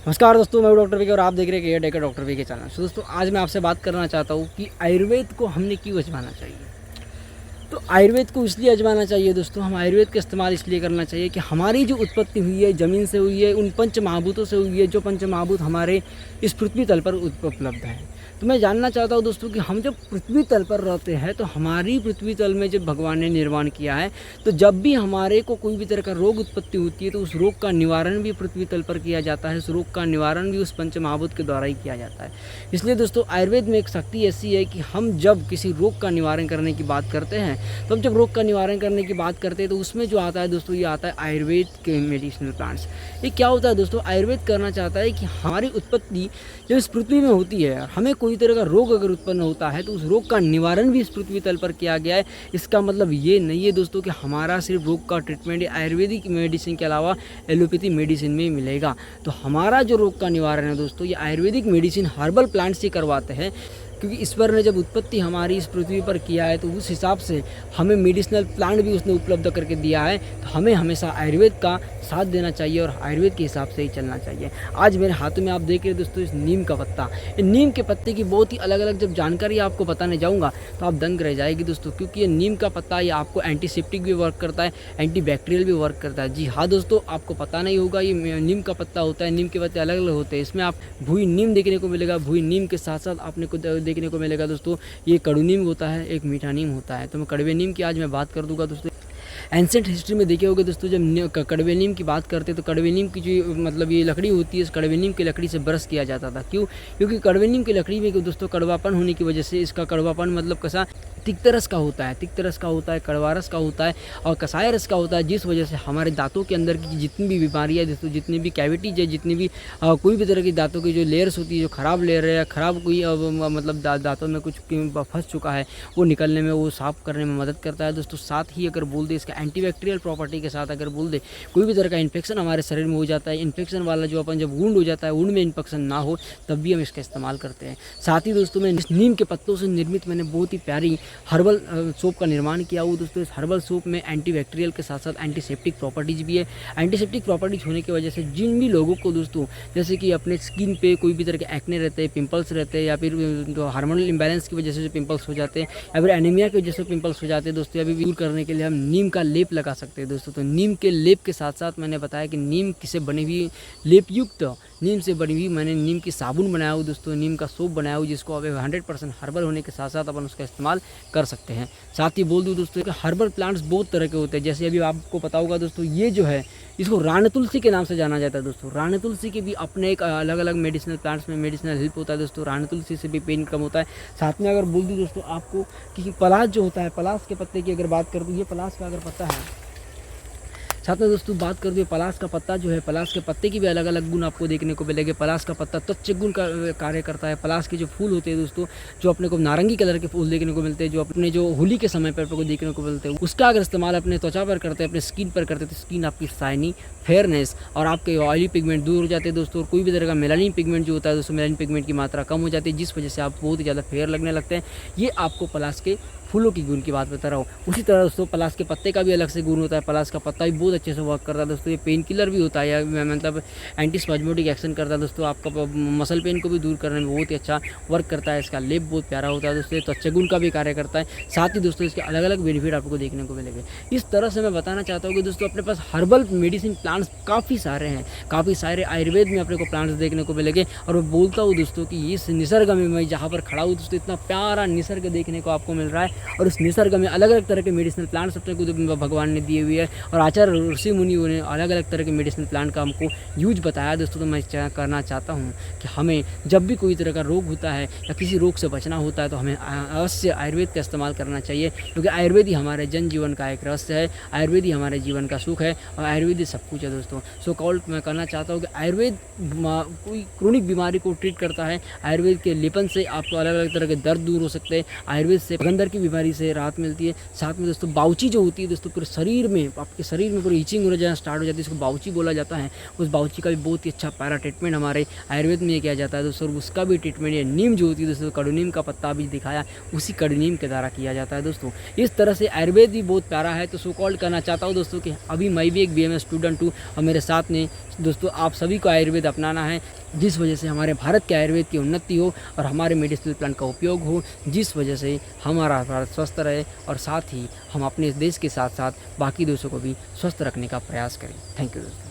नमस्कार दोस्तों, मैं डॉक्टर वीके और आप देख रहे हैं केयर डॉक्टर वीके चैनल। तो दोस्तों आज मैं आपसे बात करना चाहता हूँ कि आयुर्वेद को हमने क्यों आजमाना चाहिए। तो आयुर्वेद को इसलिए आजमाना चाहिए दोस्तों, हम आयुर्वेद का इस्तेमाल इसलिए करना चाहिए कि हमारी जो उत्पत्ति हुई है ज़मीन से हुई है, उन पंच महाभूतों से हुई है, जो पंच महाभूत हमारे इस पृथ्वी तल पर उपलब्ध हैं। तो मैं जानना चाहता हूँ दोस्तों कि हम जब पृथ्वी तल पर रहते हैं तो हमारी पृथ्वी तल में जब भगवान ने निर्माण किया है, तो जब भी हमारे को कोई भी तरह का रोग उत्पत्ति होती है तो उस रोग का निवारण भी पृथ्वी तल पर किया जाता है। उस रोग का निवारण भी उस पंच महाभूत के द्वारा ही किया जाता है। इसलिए दोस्तों आयुर्वेद में एक शक्ति ऐसी है कि हम जब किसी रोग का निवारण करने की बात करते हैं, तो हम जब रोग का निवारण करने की बात करते हैं तो उसमें जो आता है दोस्तों, ये आता है आयुर्वेद के मेडिसिनल प्लांट्स। ये क्या होता है दोस्तों, आयुर्वेद करना चाहता है कि हमारी उत्पत्ति जब इस पृथ्वी में होती है, हमें कोई तरह का रोग अगर उत्पन्न होता है तो उस रोग का निवारण भी इस पृथ्वी तल पर किया गया है। इसका मतलब ये नहीं है दोस्तों कि हमारा सिर्फ रोग का ट्रीटमेंट आयुर्वेदिक मेडिसिन के अलावा एलोपैथी मेडिसिन में मिलेगा। तो हमारा जो रोग का निवारण है दोस्तों, ये आयुर्वेदिक मेडिसिन हर्बल प्लांट से करवाते हैं, क्योंकि ईश्वर ने जब उत्पत्ति हमारी इस पृथ्वी पर किया है तो उस हिसाब से हमें मेडिसिनल प्लांट भी उसने उपलब्ध करके दिया है। तो हमें हमेशा आयुर्वेद का साथ देना चाहिए और आयुर्वेद के हिसाब से ही चलना चाहिए। आज मेरे हाथों में आप देख रहे हैं दोस्तों इस नीम का पत्ता। नीम के पत्ते की बहुत ही अलग अलग जब जानकारी आपको बताने जाऊँगा तो आप दंग रह जाएगी दोस्तों, क्योंकि ये नीम का पत्ता ये आपको एंटीसेप्टिक भी वर्क करता है, एंटीबैक्टीरियल भी वर्क करता है। जी हाँ दोस्तों, आपको पता नहीं होगा ये नीम का पत्ता होता है। नीम के पत्ते अलग अलग होते हैं। इसमें आप भूई नीम देखने को मिलेगा। भूई नीम के साथ साथ आपने को देखने को मिलेगा दोस्तों ये कड़ू नीम होता है, एक मीठा नीम होता है। तो मैं कड़वे नीम की आज मैं बात कर दूंगा दोस्तों। एंसेंट हिस्ट्री में देखे होगे दोस्तों, जब कड़वे नीम की बात करते हैं तो कड़वे नीम की जो मतलब ये लकड़ी होती है, इस कड़वे नीम की लकड़ी से ब्रश किया जाता था। क्यों? क्योंकि कड़वे नीम की लकड़ी में दोस्तों कड़वापन होने की वजह से, इसका कड़वापन मतलब कैसा तिक्त रस का होता है, तिक्त रस का होता है, कड़वा रस का होता है और कसाय रस का होता है, जिस वजह से हमारे दांतों के अंदर की जितनी भी बीमारियाँ दोस्तों, जितनी भी कैविटीज है, जितनी भी कोई भी तरह की दांतों की जो लेयर्स होती है, जो खराब लेयर है या खराब कोई मतलब दांतों में कुछ फंस चुका है, वो निकलने में, वो साफ करने में मदद करता है दोस्तों। साथ ही अगर बोल दे इसका एंटीबैक्टीरियल प्रॉपर्टी के साथ अगर बोल दे, कोई भी तरह का इन्फेक्शन हमारे शरीर में हो जाता है, इन्फेक्शन वाला जो अपन जब वुंड हो जाता है, वुंड में इन्फेक्शन ना हो तब भी हम इसका इस्तेमाल करते हैं। साथ ही दोस्तों मैं नीम के पत्तों से निर्मित मैंने बहुत ही प्यारी हर्बल सोप का निर्माण किया हुआ दोस्तों। इस हर्बल सोप में एंटीबैक्टीरियल के साथ साथ एंटीसेप्टिक प्रॉपर्टीज भी है। एंटीसेप्टिक प्रॉपर्टीज होने की वजह से जिन भी लोगों को दोस्तों, जैसे कि अपने स्किन पे कोई भी तरह के एक्ने रहते हैं, पिंपल्स रहते हैं, या फिर जो हार्मोनल इंबैलेंस की वजह से जो पिंपल्स हो जाते हैं, या फिर एनीमिया की वजह से पिंपल्स हो जाते हैं दोस्तों, अभी दूर करने के लिए हम नीम का लेप लगा सकते हैं दोस्तों। तो नीम के लेप के साथ साथ मैंने बताया कि नीम से बनी हुई लेप युक्त, नीम से बनी हुई मैंने नीम की साबुन बनाया हुआ दोस्तों, नीम का सोप बनाया हुआ, जिसको अब 100% हर्बल होने के साथ साथ अपन उसका इस्तेमाल कर सकते हैं। साथ ही बोल दूँ दोस्तों कि हर्बल प्लांट्स बहुत तरह के होते हैं। जैसे अभी आपको पता होगा दोस्तों, ये जो है इसको रान तुलसी के नाम से जाना जाता है दोस्तों। रान तुलसी के भी अपने एक अलग अलग मेडिसिनल प्लांट्स में मेडिसिनल हेल्प होता है दोस्तों। रान तुलसी से भी पेन कम होता है। साथ में अगर बोल दूँ दोस्तों आपको कि पलाश जो होता है, पलाश के पत्ते की अगर बात कर दूँ, ये पलाश का अगर पत्ता है, साथ में दोस्तों बात कर दो पलाश का पत्ता जो है, पलाश के पत्ते की भी अलग अलग गुण आपको देखने को मिलेंगे। पलाश का पत्ता त्वचा गुण का कार्य करता है। पलाश के जो फूल होते हैं दोस्तों, जो अपने को नारंगी कलर के फूल देखने को मिलते हैं, जो अपने जो होली के समय पर आपको देखने को मिलते हैं, उसका अगर इस्तेमाल अपने त्वचा पर करते हैं, अपने स्किन पर करते हैं, तो स्किन आपकी शाइनी, फेयरनेस और आपके ऑयली पिगमेंट दूर हो जाते हैं दोस्तों। और कोई भी तरह का मेलानिन पिगमेंट जो होता है दोस्तों, मेलानिन पिगमेंट की मात्रा कम हो जाती है, जिस वजह से आप बहुत ही ज़्यादा फेयर लगने लगते हैं। ये आपको पलाश के फूलों की गुण की बात बता रहा हूँ। उसी तरह दोस्तों पलाश के पत्ते का भी अलग से गुण होता है। पलाश का पत्ता भी बहुत अच्छे से वर्क करता है दोस्तों। ये पेन किलर भी होता है, या मतलब एंटी स्पाज्मोटिक एक्शन करता है दोस्तों। आपका मसल पेन को भी दूर करने में बहुत ही अच्छा वर्क करता है। इसका लेप बहुत प्यारा होता है दोस्तों। तो त्वचा गुण का भी कार्य करता है। साथ ही दोस्तों इसके अलग अलग बेनिफिट आपको देखने को मिलेंगे। इस तरह से मैं बताना चाहता हूँ कि दोस्तों अपने पास हर्बल मेडिसिन प्लांट्स काफ़ी सारे हैं, काफ़ी सारे आयुर्वेद में अपने को प्लांट्स देखने को मिलेंगे। और मैं बोलता हूँ दोस्तों कि इस निसर्ग में मैं जहाँ पर खड़ा हूँ दोस्तों, इतना प्यारा निसर्ग देखने को आपको मिल रहा है। और इस निसर्ग में अलग अलग तरह के मेडिसिनल प्लांट्स अपने को भगवान ने दिए हुए हैं, और आचार्य ऋषि मुनियों ने अलग अलग तरह के मेडिसिनल प्लांट का हमको यूज बताया दोस्तों। तो मैं करना चाहता हूँ कि हमें जब भी कोई तरह का रोग होता है या किसी रोग से बचना होता है तो हमें अवश्य आयुर्वेद का इस्तेमाल करना चाहिए, क्योंकि आयुर्वेद ही हमारे जनजीवन का एक रहस्य है। आयुर्वेद ही हमारे जीवन का सुख है और आयुर्वेद ही सब कुछ है दोस्तों। सो कॉल मैं कहना चाहता हूँ कि आयुर्वेद कोई क्रोनिक बीमारी को ट्रीट करता है। आयुर्वेद के लेपन से आपको अलग अलग तरह के दर्द दूर हो सकते हैं। आयुर्वेद से गंदर की बीमारी से राहत मिलती है। साथ में दोस्तों बाउची जो होती है दोस्तों, पूरे शरीर में, आपके शरीर में पूरी ईचिंग होने जाना स्टार्ट हो जाती है, इसको बाउची बोला जाता है। उस बाउची का भी बहुत ही अच्छा पैरा ट्रीटमेंट हमारे आयुर्वेद में किया जाता है दोस्तों। उसका भी ट्रीटमेंट ये नीम जो होती है दोस्तों, कड़ू नीम का पत्ता भी दिखाया, उसी कड़ू नीम के द्वारा किया जाता है दोस्तों। इस तरह से आयुर्वेद भी बहुत प्यारा है। तो सो कॉल्ड करना चाहता हूँ दोस्तों कि अभी मैं भी एक BMS स्टूडेंट हूँ और मेरे साथ में दोस्तों आप सभी को आयुर्वेद अपनाना है, जिस वजह से हमारे भारत के आयुर्वेद की उन्नति हो और हमारे मेडिसिनल प्लांट का उपयोग हो, जिस वजह से हमारा भारत स्वस्थ रहे और साथ ही हम अपने देश के साथ साथ बाकी देशों को भी स्वस्थ रखने का प्रयास करें। थैंक यू दोस्तों।